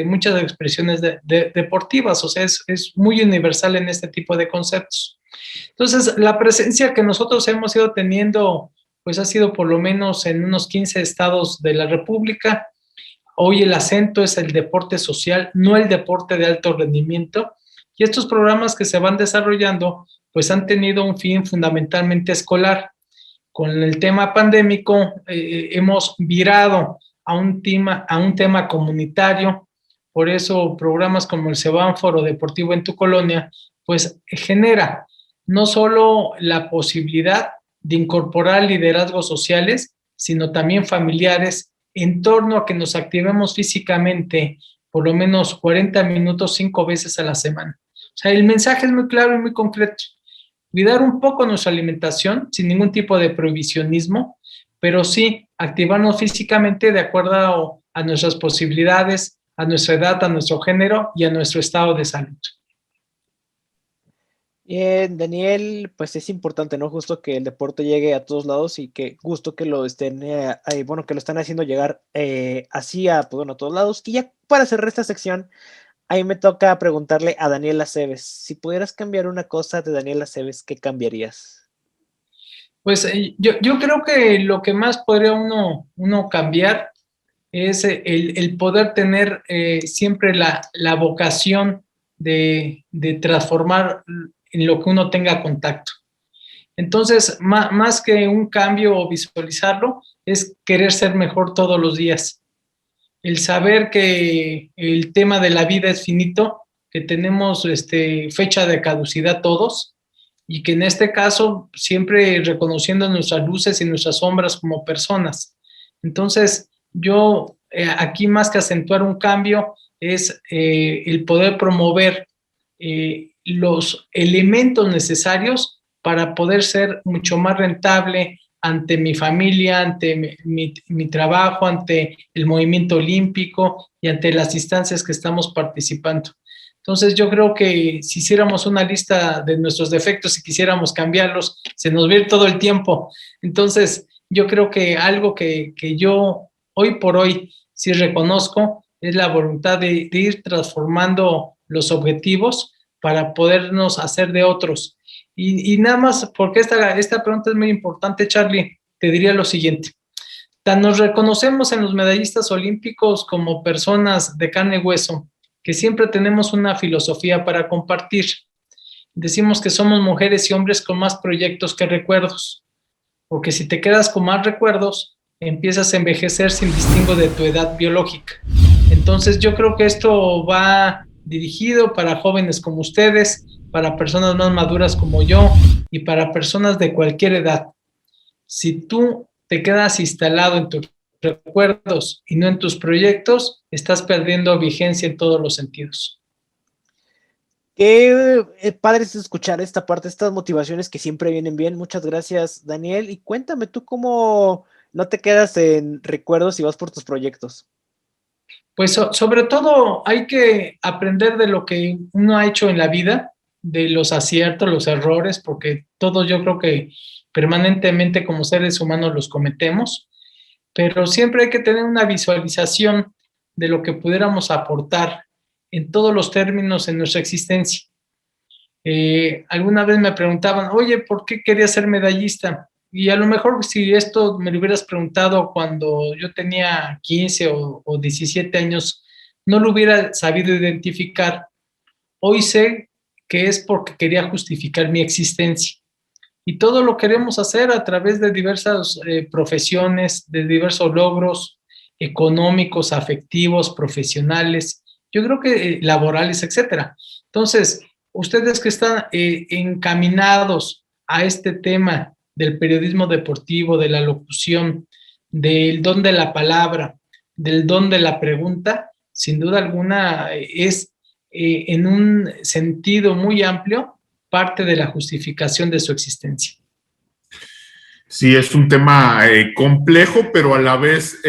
muchas expresiones deportivas, o sea, es muy universal en este tipo de conceptos. Entonces, la presencia que nosotros hemos ido teniendo, pues ha sido por lo menos en unos 15 estados de la República. Hoy el acento es el deporte social, no el deporte de alto rendimiento. Y estos programas que se van desarrollando, pues han tenido un fin fundamentalmente escolar. Con el tema pandémico hemos virado a un tema comunitario. Por eso programas como el Semáforo Deportivo en tu Colonia, pues genera no solo la posibilidad de incorporar liderazgos sociales, sino también familiares, en torno a que nos activemos físicamente por lo menos 40 minutos 5 veces a la semana. O sea, el mensaje es muy claro y muy concreto. Cuidar un poco nuestra alimentación sin ningún tipo de prohibicionismo, pero sí activarnos físicamente de acuerdo a nuestras posibilidades, a nuestra edad, a nuestro género y a nuestro estado de salud. Bien, Daniel, pues es importante, ¿no? Justo que el deporte llegue a todos lados y que justo que lo estén, que lo están haciendo llegar así a todos lados. Y ya para cerrar esta sección, a mí me toca preguntarle a Daniel Aceves, si pudieras cambiar una cosa de Daniel Aceves, ¿qué cambiarías? Pues yo creo que lo que más podría uno cambiar es el poder tener siempre la vocación de transformar en lo que uno tenga contacto. Entonces, más que un cambio o visualizarlo, es querer ser mejor todos los días. El saber que el tema de la vida es finito, que tenemos fecha de caducidad todos, y que en este caso siempre reconociendo nuestras luces y nuestras sombras como personas. Entonces, yo aquí más que acentuar un cambio, es el poder promover los elementos necesarios para poder ser mucho más rentable ante mi familia, ante mi trabajo, ante el movimiento olímpico y ante las instancias que estamos participando. Entonces yo creo que si hiciéramos una lista de nuestros defectos y quisiéramos cambiarlos, se nos va a ir todo el tiempo. Entonces yo creo que algo que yo hoy por hoy sí reconozco es la voluntad de ir transformando los objetivos para podernos hacer de otros. Y nada más, porque esta pregunta es muy importante, Charlie, te diría lo siguiente. Tan nos reconocemos en los medallistas olímpicos como personas de carne y hueso, que siempre tenemos una filosofía para compartir. Decimos que somos mujeres y hombres con más proyectos que recuerdos, porque si te quedas con más recuerdos, empiezas a envejecer sin distingo de tu edad biológica. Entonces yo creo que esto va dirigido para jóvenes como ustedes, para personas más maduras como yo y para personas de cualquier edad. Si tú te quedas instalado en tus recuerdos y no en tus proyectos, estás perdiendo vigencia en todos los sentidos. Qué padre es escuchar esta parte, estas motivaciones que siempre vienen bien. Muchas gracias, Daniel. Y cuéntame tú cómo no te quedas en recuerdos y vas por tus proyectos. Pues sobre todo hay que aprender de lo que uno ha hecho en la vida, de los aciertos, los errores, porque todos yo creo que permanentemente como seres humanos los cometemos, pero siempre hay que tener una visualización de lo que pudiéramos aportar en todos los términos en nuestra existencia. Alguna vez me preguntaban, oye, ¿por qué querías ser medallista? Y a lo mejor si esto me lo hubieras preguntado cuando yo tenía 15 o 17 años, no lo hubiera sabido identificar. Hoy sé que es porque quería justificar mi existencia. Y todo lo queremos hacer a través de diversas profesiones, de diversos logros económicos, afectivos, profesionales, yo creo que laborales, etcétera. Entonces, ustedes que están encaminados a este tema del periodismo deportivo, de la locución, del don de la palabra, del don de la pregunta, sin duda alguna es en un sentido muy amplio parte de la justificación de su existencia. Sí, es un tema complejo, pero a la vez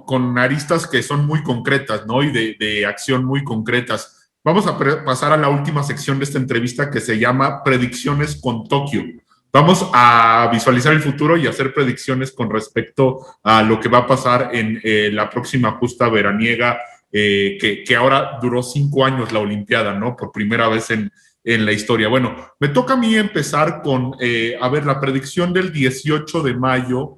con aristas que son muy concretas, ¿no? Y de acción muy concretas. Vamos a pasar a la última sección de esta entrevista que se llama Predicciones con Tokio. Vamos a visualizar el futuro y hacer predicciones con respecto a lo que va a pasar en la próxima justa veraniega, que ahora duró 5 años la Olimpiada, ¿no? Por primera vez en la historia. Bueno, me toca a mí empezar con, la predicción del 18 de mayo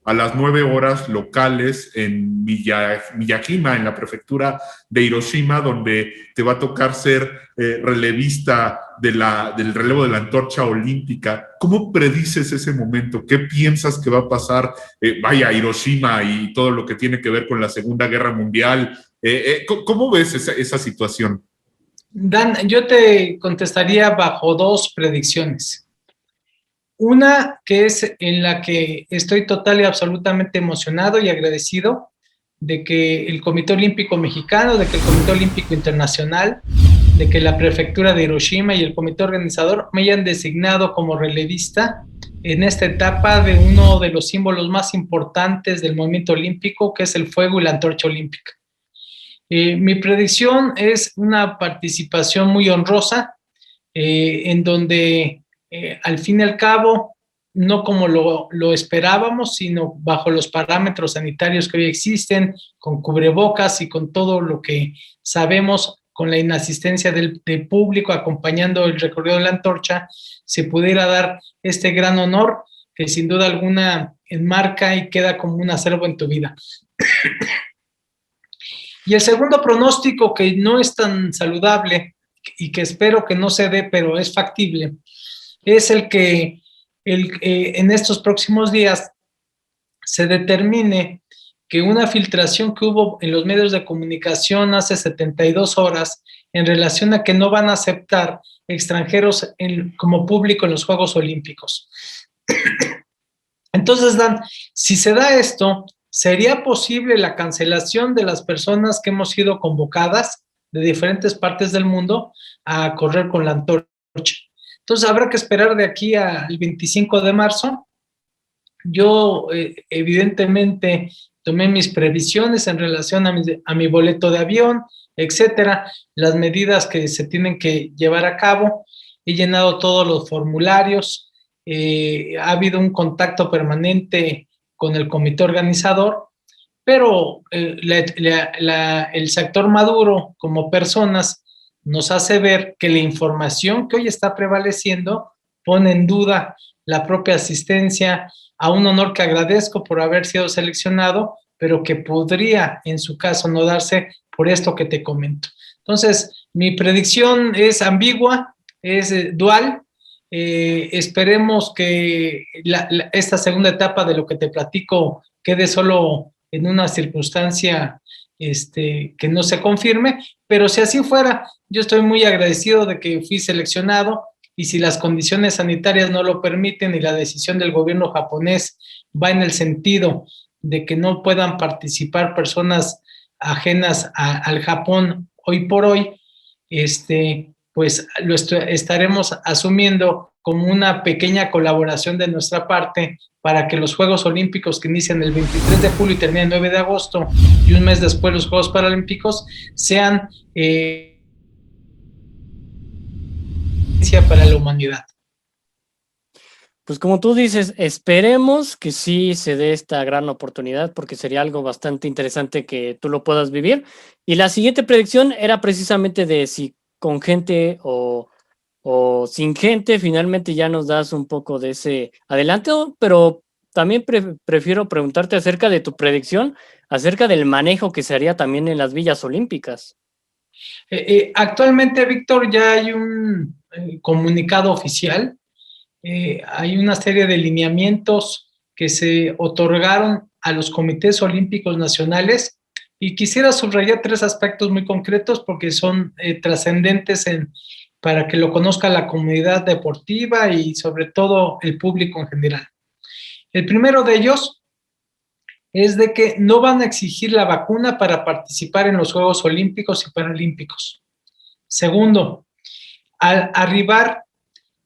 a las 9 horas locales en Miyajima, en la prefectura de Hiroshima, donde te va a tocar ser relevista del relevo de la antorcha olímpica. ¿Cómo predices ese momento? ¿Qué piensas que va a pasar? Hiroshima y todo lo que tiene que ver con la Segunda Guerra Mundial. ¿Cómo ves esa situación? Dan, yo te contestaría bajo 2 predicciones. Una que es en la que estoy total y absolutamente emocionado y agradecido de que el Comité Olímpico Mexicano, de que el Comité Olímpico Internacional, de que la Prefectura de Hiroshima y el comité organizador me hayan designado como relevista en esta etapa de uno de los símbolos más importantes del movimiento olímpico, que es el fuego y la antorcha olímpica. Mi predicción es una participación muy honrosa, en donde al fin y al cabo, no como lo esperábamos, sino bajo los parámetros sanitarios que hoy existen, con cubrebocas y con todo lo que sabemos, con la inasistencia del público acompañando el recorrido de la antorcha, se pudiera dar este gran honor que sin duda alguna enmarca y queda como un acervo en tu vida. Y el segundo pronóstico, que no es tan saludable y que espero que no se dé, pero es factible, es el que en estos próximos días se determine que una filtración que hubo en los medios de comunicación hace 72 horas en relación a que no van a aceptar extranjeros como público en los Juegos Olímpicos. Entonces, Dan, si se da esto, ¿sería posible la cancelación de las personas que hemos sido convocadas de diferentes partes del mundo a correr con la antorcha? Entonces, habrá que esperar de aquí al 25 de marzo. Yo, evidentemente, tomé mis previsiones en relación a mi boleto de avión, etcétera, las medidas que se tienen que llevar a cabo. He llenado todos los formularios. Ha habido un contacto permanente con el comité organizador, pero el sector Maduro como personas nos hace ver que la información que hoy está prevaleciendo pone en duda la propia asistencia a un honor que agradezco por haber sido seleccionado, pero que podría en su caso no darse por esto que te comento. Entonces, mi predicción es ambigua, es dual. Esperemos que esta segunda etapa de lo que te platico quede solo en una circunstancia que no se confirme, pero si así fuera, yo estoy muy agradecido de que fui seleccionado, y si las condiciones sanitarias no lo permiten y la decisión del gobierno japonés va en el sentido de que no puedan participar personas ajenas al Japón hoy por hoy, pues lo estaremos asumiendo como una pequeña colaboración de nuestra parte para que los Juegos Olímpicos que inician el 23 de julio y terminan el 9 de agosto y un mes después los Juegos Paralímpicos sean para la humanidad. Pues como tú dices, esperemos que sí se dé esta gran oportunidad porque sería algo bastante interesante que tú lo puedas vivir. Y la siguiente predicción era precisamente de si con gente o sin gente, finalmente ya nos das un poco de ese adelanto, pero también prefiero preguntarte acerca de tu predicción, acerca del manejo que se haría también en las villas olímpicas. Actualmente, Víctor, ya hay un comunicado oficial. Hay una serie de lineamientos que se otorgaron a los comités olímpicos nacionales y quisiera subrayar 3 aspectos muy concretos porque son trascendentes para que lo conozca la comunidad deportiva y sobre todo el público en general. El primero de ellos es de que no van a exigir la vacuna para participar en los Juegos Olímpicos y Paralímpicos. Segundo, al arribar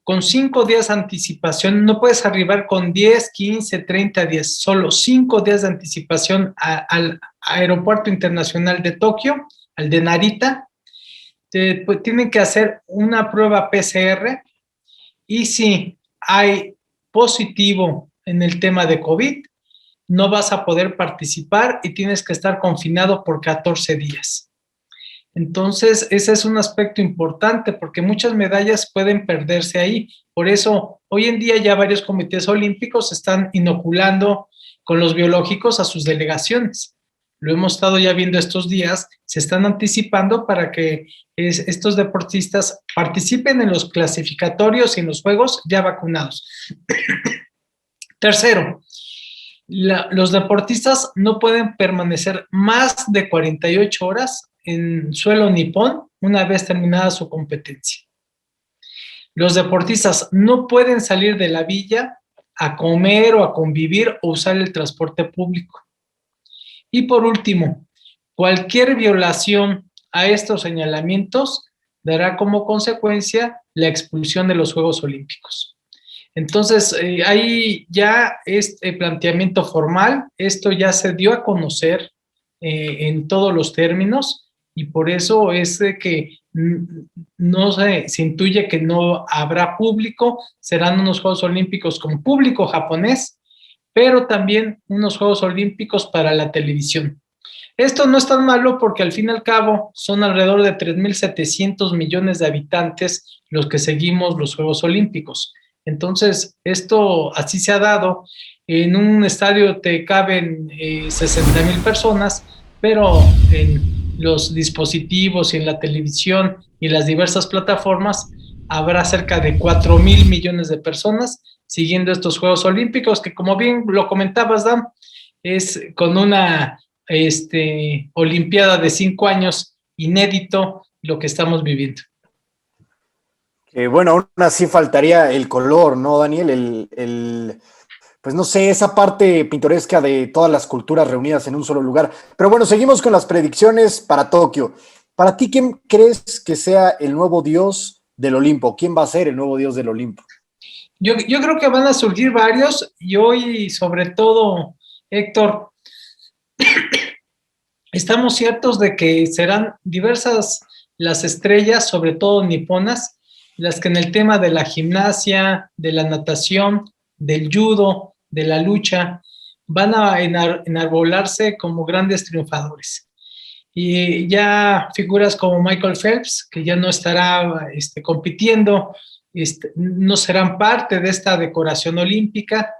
con 5 días de anticipación, no puedes arribar con 10, 15, 30 días, solo 5 días de anticipación al Aeropuerto Internacional de Tokio, al de Narita. Pues tienen que hacer una prueba PCR y si hay positivo en el tema de COVID, no vas a poder participar y tienes que estar confinado por 14 días. Entonces, ese es un aspecto importante porque muchas medallas pueden perderse ahí. Por eso, hoy en día ya varios comités olímpicos están inoculando con los biológicos a sus delegaciones. Lo hemos estado ya viendo estos días, se están anticipando para que estos deportistas participen en los clasificatorios y en los juegos ya vacunados. Tercero, los deportistas no pueden permanecer más de 48 horas en suelo nipón una vez terminada su competencia. Los deportistas no pueden salir de la villa a comer o a convivir o usar el transporte público. Y por último, cualquier violación a estos señalamientos dará como consecuencia la expulsión de los Juegos Olímpicos. Entonces, hay ya este planteamiento formal, esto ya se dio a conocer en todos los términos y por eso es de que no se intuye que no habrá público, serán unos Juegos Olímpicos con público japonés, pero también unos Juegos Olímpicos para la televisión. Esto no es tan malo porque al fin y al cabo son alrededor de 3.700 millones de habitantes los que seguimos los Juegos Olímpicos. Entonces, esto así se ha dado. En un estadio te caben 60,000 personas, pero en los dispositivos y en la televisión y las diversas plataformas habrá cerca de 4,000 millones de personas siguiendo estos Juegos Olímpicos, que como bien lo comentabas, Dan, es con una Olimpiada de 5 años inédito lo que estamos viviendo. Bueno, aún así faltaría el color, ¿no, Daniel? Pues no sé, esa parte pintoresca de todas las culturas reunidas en un solo lugar. Pero bueno, seguimos con las predicciones para Tokio. Para ti, ¿quién crees que sea el nuevo dios del Olimpo? ¿Quién va a ser el nuevo dios del Olimpo? Yo creo que van a surgir varios y hoy, sobre todo, Héctor, estamos ciertos de que serán diversas las estrellas, sobre todo niponas, las que en el tema de la gimnasia, de la natación, del judo, de la lucha, van a enarbolarse como grandes triunfadores. Y ya figuras como Michael Phelps, que ya no estará compitiendo, no serán parte de esta decoración olímpica.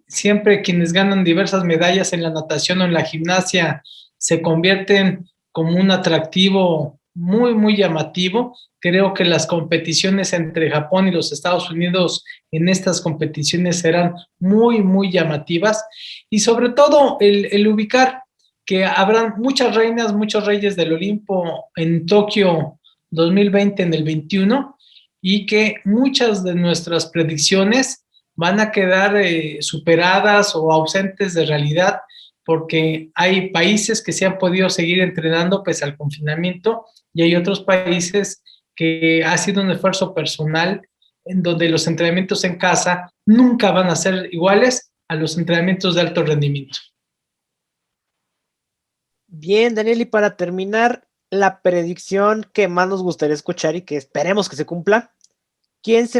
Siempre quienes ganan diversas medallas en la natación o en la gimnasia se convierten como un atractivo muy, muy llamativo. Creo que las competiciones entre Japón y los Estados Unidos en estas competiciones serán muy, muy llamativas y sobre todo el ubicar que habrán muchas reinas, muchos reyes del Olimpo en Tokio 2020, en el 21, y que muchas de nuestras predicciones van a quedar superadas o ausentes de realidad, porque hay países que se han podido seguir entrenando pese al confinamiento y hay otros países que ha sido un esfuerzo personal en donde los entrenamientos en casa nunca van a ser iguales a los entrenamientos de alto rendimiento. Bien, Daniel, y para terminar, la predicción que más nos gustaría escuchar y que esperemos que se cumpla, ¿quiénes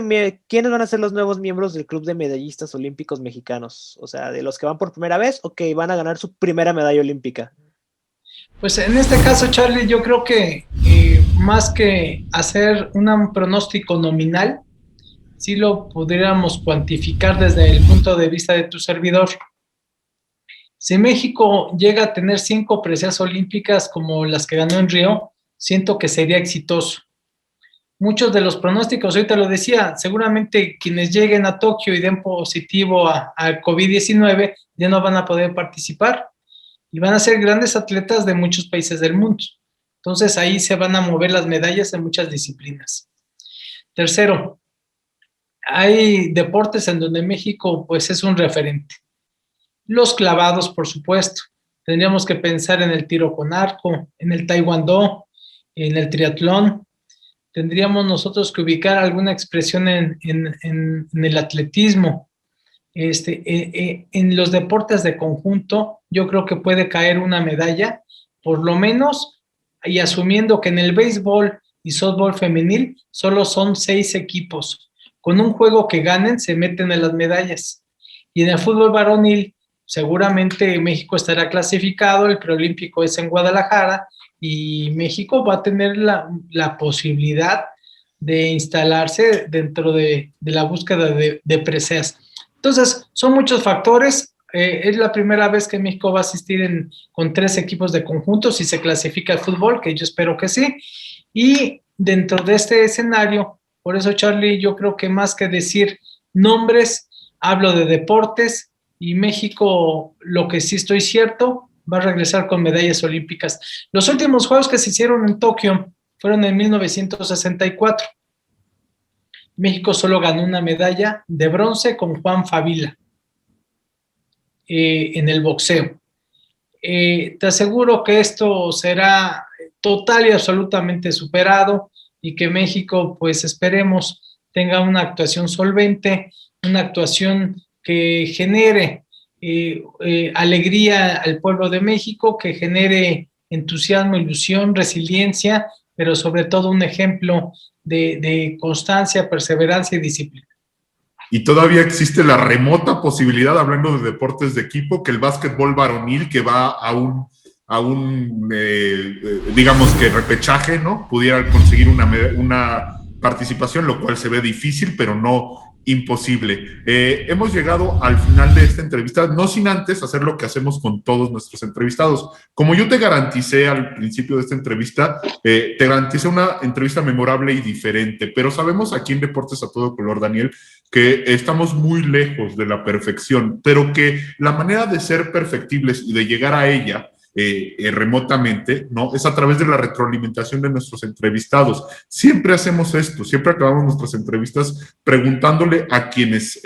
van a ser los nuevos miembros del Club de Medallistas Olímpicos Mexicanos? O sea, de los que van por primera vez o que van a ganar su primera medalla olímpica. Pues en este caso, Charlie, yo creo que más que hacer un pronóstico nominal, sí lo pudiéramos cuantificar desde el punto de vista de tu servidor. Si México llega a tener 5 preseas olímpicas como las que ganó en Río, siento que sería exitoso. Muchos de los pronósticos, ahorita lo decía, seguramente quienes lleguen a Tokio y den positivo a COVID-19 ya no van a poder participar y van a ser grandes atletas de muchos países del mundo. Entonces ahí se van a mover las medallas en muchas disciplinas. Tercero, hay deportes en donde México pues es un referente. Los clavados, por supuesto. Tendríamos que pensar en el tiro con arco, en el taekwondo, en el triatlón. Tendríamos nosotros que ubicar alguna expresión en el atletismo. En los deportes de conjunto, yo creo que puede caer una medalla, por lo menos, y asumiendo que en el béisbol y softball femenil solo son 6 equipos. Con un juego que ganen, se meten en las medallas. Y en el fútbol varonil, seguramente México estará clasificado, el preolímpico es en Guadalajara, y México va a tener la posibilidad de instalarse dentro de la búsqueda de preseas. Entonces, son muchos factores. Es la primera vez que México va a asistir con 3 equipos de conjunto, si se clasifica el fútbol, que yo espero que sí. Y dentro de este escenario, por eso, Charlie, yo creo que más que decir nombres, hablo de deportes, y México, lo que sí estoy cierto, va a regresar con medallas olímpicas. Los últimos juegos que se hicieron en Tokio fueron en 1964. México solo ganó una medalla de bronce con Juan Favila en el boxeo. Te aseguro que esto será total y absolutamente superado y que México, pues esperemos, tenga una actuación solvente, una actuación que genere alegría al pueblo de México, que genere entusiasmo, ilusión, resiliencia, pero sobre todo un ejemplo de constancia, perseverancia y disciplina. Y todavía existe la remota posibilidad, hablando de deportes de equipo, que el básquetbol varonil, que va a un digamos que repechaje, ¿no? Pudiera conseguir una participación, lo cual se ve difícil, pero no imposible. Hemos llegado al final de esta entrevista, no sin antes hacer lo que hacemos con todos nuestros entrevistados. Como yo te garanticé al principio de esta entrevista, te garanticé una entrevista memorable y diferente, pero sabemos aquí en Deportes a Todo Color, Daniel, que estamos muy lejos de la perfección, pero que la manera de ser perfectibles y de llegar a ella remotamente, ¿no? Es a través de la retroalimentación de nuestros entrevistados. Siempre hacemos esto, siempre acabamos nuestras entrevistas preguntándole a quienes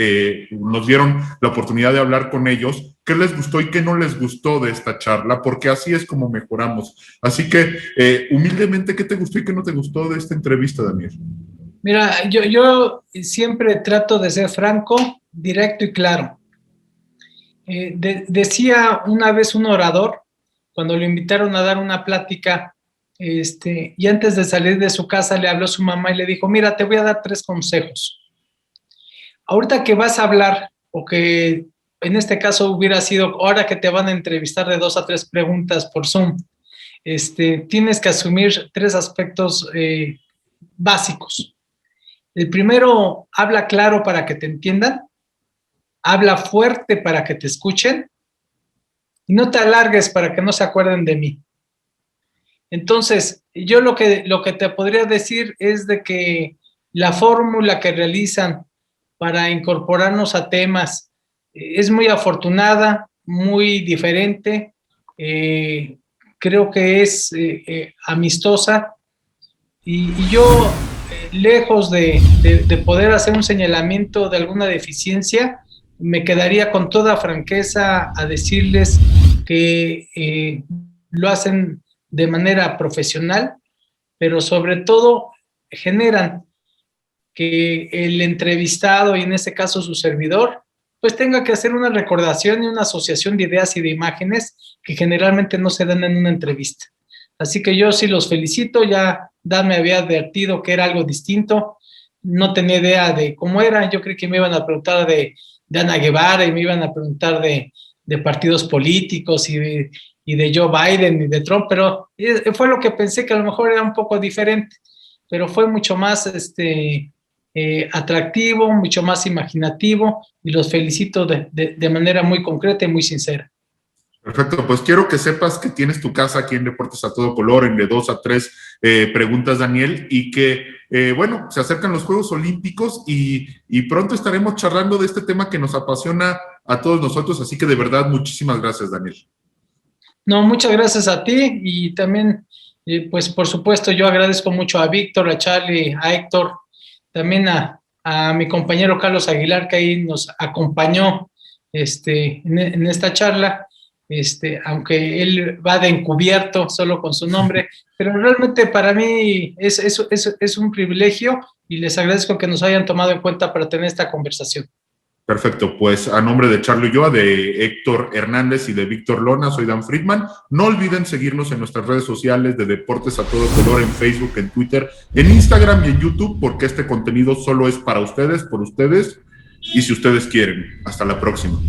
nos dieron la oportunidad de hablar con ellos qué les gustó y qué no les gustó de esta charla, porque así es como mejoramos. Así que, humildemente, ¿qué te gustó y qué no te gustó de esta entrevista, Daniel? Mira, yo siempre trato de ser franco, directo y claro. Decía una vez un orador, cuando lo invitaron a dar una plática, y antes de salir de su casa le habló a su mamá y le dijo, mira, te voy a dar 3 consejos. Ahorita que vas a hablar, o que en este caso hubiera sido, ahora que te van a entrevistar de 2 a 3 preguntas por Zoom, tienes que asumir 3 aspectos básicos. El primero, habla claro para que te entiendan, habla fuerte para que te escuchen, y no te alargues para que no se acuerden de mí. Entonces, yo lo que te podría decir es de que la fórmula que realizan para incorporarnos a temas es muy afortunada, muy diferente, creo que es amistosa, y yo lejos de poder hacer un señalamiento de alguna deficiencia, me quedaría con toda franqueza a decirles que lo hacen de manera profesional, pero sobre todo generan que el entrevistado, y en este caso su servidor, pues tenga que hacer una recordación y una asociación de ideas y de imágenes que generalmente no se dan en una entrevista. Así que yo sí los felicito, ya Dan me había advertido que era algo distinto, no tenía idea de cómo era, yo creí que me iban a preguntar de Ana Guevara y me iban a preguntar de partidos políticos y de Joe Biden y de Trump, pero fue lo que pensé, que a lo mejor era un poco diferente, pero fue mucho más atractivo, mucho más imaginativo, y los felicito de manera muy concreta y muy sincera. Perfecto, pues quiero que sepas que tienes tu casa aquí en Deportes a Todo Color, en de 2 a 3 preguntas, Daniel, y que, bueno, se acercan los Juegos Olímpicos y pronto estaremos charlando de este tema que nos apasiona a todos nosotros, así que de verdad, muchísimas gracias, Daniel. No, muchas gracias a ti, y también, pues por supuesto, yo agradezco mucho a Víctor, a Charlie, a Héctor, también a mi compañero Carlos Aguilar, que ahí nos acompañó en esta charla, aunque él va de encubierto solo con su nombre, pero realmente para mí es un privilegio, y les agradezco que nos hayan tomado en cuenta para tener esta conversación. Perfecto, pues a nombre de Charlie Ulloa, de Héctor Hernández y de Víctor Lona, soy Dan Friedman. No olviden seguirnos en nuestras redes sociales de Deportes a Todo Color, en Facebook, en Twitter, en Instagram y en YouTube, porque este contenido solo es para ustedes, por ustedes, y si ustedes quieren. Hasta la próxima.